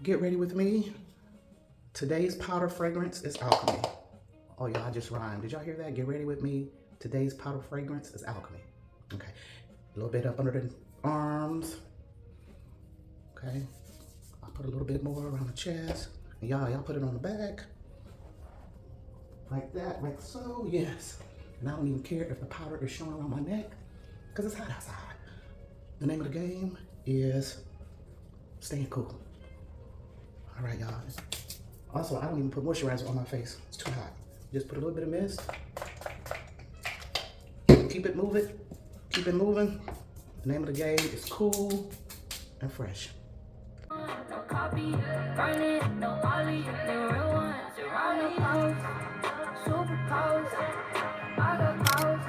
Get ready with me. Today's powder fragrance is Alchemy. Oh, y'all, I just rhymed. Did y'all hear that? Get ready with me. Today's powder fragrance is Alchemy. Okay. A little bit up under the arms. Okay. I'll put a little bit more around the chest. And y'all put it on the back. Like that, like so. Yes. And I don't even care if the powder is showing around my neck because it's hot outside. The name of the game is staying cool. All right, y'all. Also, I don't even put moisturizer on my face. It's too hot. Just put a little bit of mist. Keep it moving. Keep it moving. The name of the game is cool and fresh. No copy, burn it, no ollie, the real ones around the coast, super coast, other coast.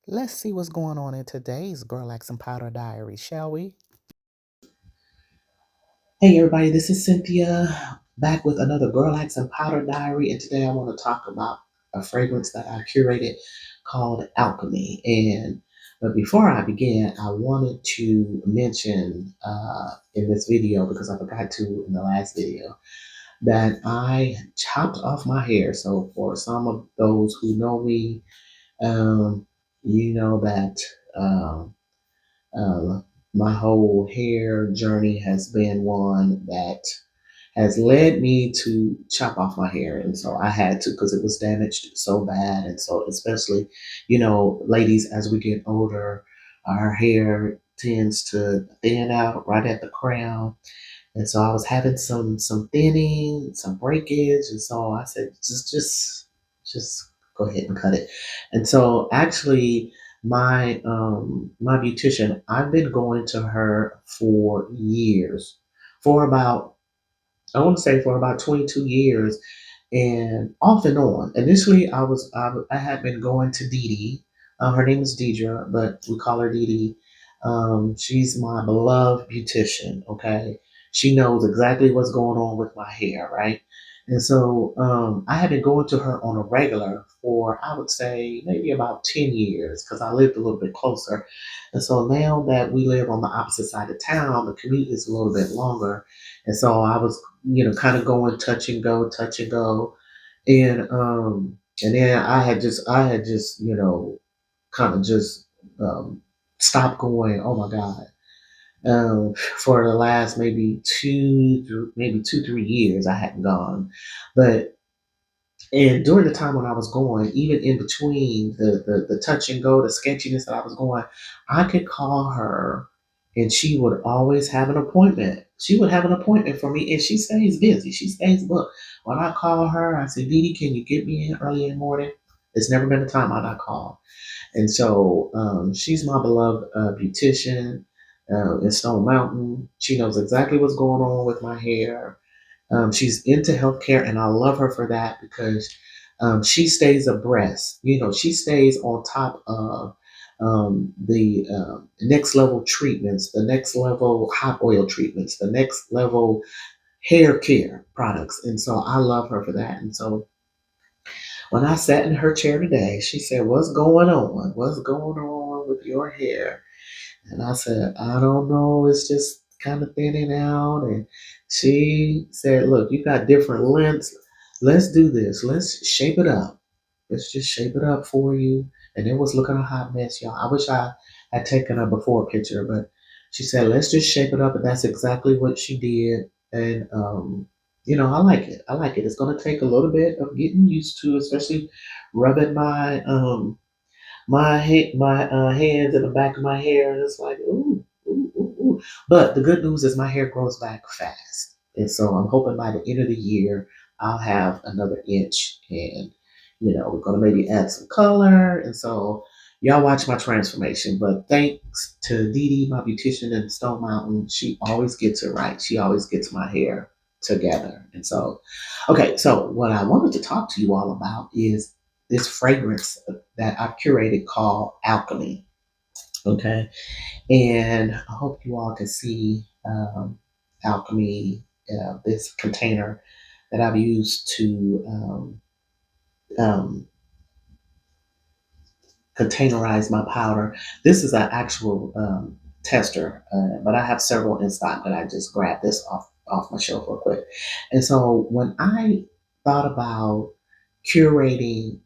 Let's see what's going on in today's Girl Like Some Powder Diary, shall we? Hey everybody, this is Cynthia back with another Girl Like Some Powder Diary, and today I want to talk about a fragrance that I curated called Alchemy. And but before I begin, I wanted to mention in this video, because I forgot to in the last video, that I chopped off my hair. So for some of those who know me, um, you know that um, uh, my whole hair journey has been one that has led me to chop off my hair. And so I had to, because it was damaged so bad. And so, especially, ladies, as we get older, our hair tends to thin out right at the crown. And so I was having some thinning, some breakage, and so I said, just go ahead and cut it. And so actually, my beautician, I've been going to her for years, for about I want to say for about 22 years, and off and on. Initially, I had been going to Dee Dee. Her name is Deidre, but we call her Dee Dee. She's my beloved beautician. Okay, she knows exactly what's going on with my hair, right? And so I had been going to her on a regular for, I would say, maybe about 10 years, because I lived a little bit closer. And so now that we live on the opposite side of town, the commute is a little bit longer. And so I was, kind of going touch and go, touch and go. And then I had just, kind of just stopped going. Oh my God. For the last maybe 2, 3 years, I hadn't gone. But and during the time when I was going, even in between the touch and go, the sketchiness that I was going, I could call her and she would always have an appointment. She would have an appointment for me, and she stays busy. She stays booked. When I call her, I say, Dee Dee, can you get me in early in the morning? There's never been a time I not call. And so she's my beloved beautician in Stone Mountain. She knows exactly what's going on with my hair. She's into healthcare, and I love her for that because she stays abreast. She stays on top of the next level treatments, the next level hot oil treatments, the next level hair care products. And so I love her for that. And so when I sat in her chair today, she said, "What's going on? What's going on with your hair?" And I said, "I don't know. It's just kind of thinning out." And she said, "Look, you got different lengths. Let's do this. Let's shape it up. Let's just shape it up for you." And it was looking a hot mess, y'all. I wish I had taken a before picture, but she said, "Let's just shape it up." And that's exactly what she did. And, I like it. I like it. It's going to take a little bit of getting used to, especially rubbing my hands in the back of my hair, and it's like ooh, ooh, ooh, ooh. But the good news is my hair grows back fast, and so I'm hoping by the end of the year I'll have another inch, and we're gonna maybe add some color, and so y'all watch my transformation. But thanks to Dee Dee, my beautician in Stone Mountain, she always gets it right. She always gets my hair together, and so okay. So what I wanted to talk to you all about is this fragrance that I've curated called Alchemy. Okay. And I hope you all can see Alchemy, this container that I've used to, because containerize my powder. This is an actual tester, but I have several in stock, but I just grabbed this off my shelf real quick. And so when I thought about curating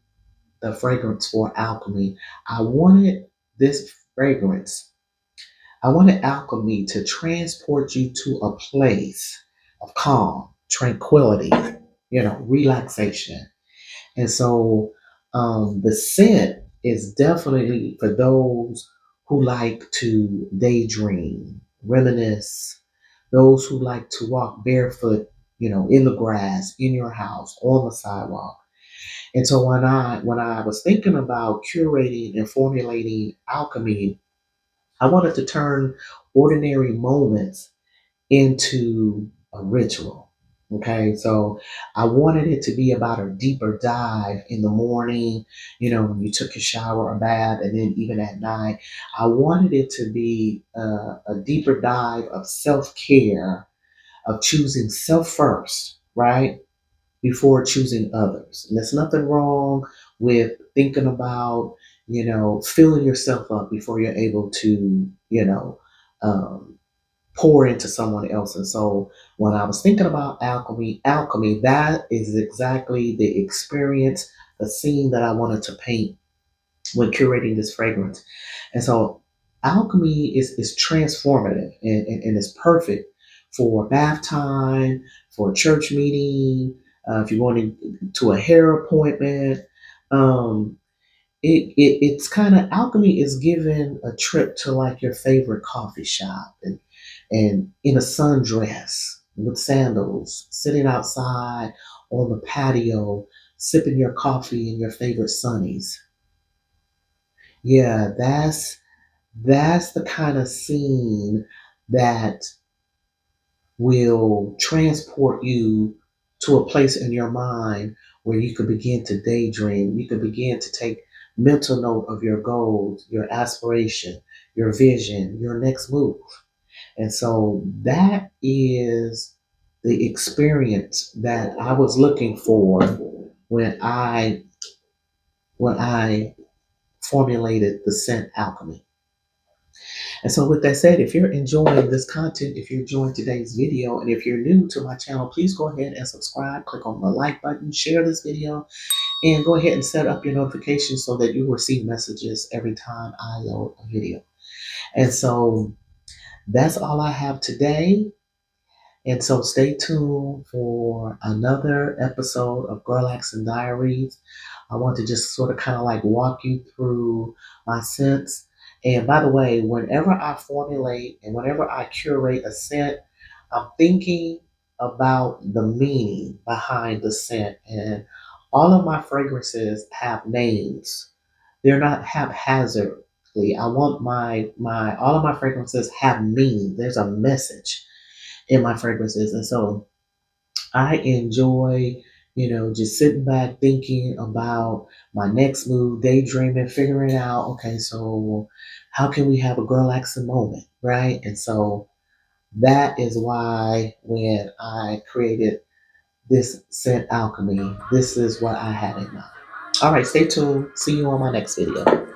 the fragrance for Alchemy, I wanted this fragrance, I wanted Alchemy to transport you to a place of calm, tranquility, relaxation. And so the scent is definitely for those who like to daydream, reminisce, those who like to walk barefoot, in the grass, in your house, on the sidewalk. And so when I was thinking about curating and formulating Alchemy, I wanted to turn ordinary moments into a ritual. Okay, so I wanted it to be about a deeper dive in the morning, when you took your shower or bath, and then even at night. I wanted it to be a deeper dive of self care, of choosing self first, right? Before choosing others. And there's nothing wrong with thinking about, filling yourself up before you're able to, um, pour into someone else. And so when I was thinking about alchemy, that is exactly the experience, the scene that I wanted to paint when curating this fragrance. And so alchemy is transformative and is perfect for bath time, for a church meeting, if you're going to a hair appointment. Um, it's kind of alchemy is given a trip to like your favorite coffee shop and in a sundress with sandals, sitting outside on the patio, sipping your coffee in your favorite sunnies. Yeah, that's the kind of scene that will transport you to a place in your mind where you could begin to daydream. You could begin to take mental note of your goals, your aspiration, your vision, your next move. And so that is the experience that I was looking for when I formulated the scent alchemy. And so, with that said, if you're enjoying this content, if you're enjoying today's video, and if you're new to my channel, please go ahead and subscribe. Click on the like button, share this video, and go ahead and set up your notifications so that you will receive messages every time I load a video. And so, that's all I have today. And so stay tuned for another episode of Girl Accent Diaries. I want to just sort of kind of like walk you through my scents. And by the way, whenever I formulate and whenever I curate a scent, I'm thinking about the meaning behind the scent. And all of my fragrances have names. They're not haphazardly. I want my all of my fragrances have meaning. There's a message in my fragrances. And so I enjoy, just sitting back thinking about my next move, daydreaming, figuring out, okay, so how can we have a girl accent moment, right? And so that is why when I created this scent alchemy, this is what I had in mind. All right, stay tuned. See you on my next video.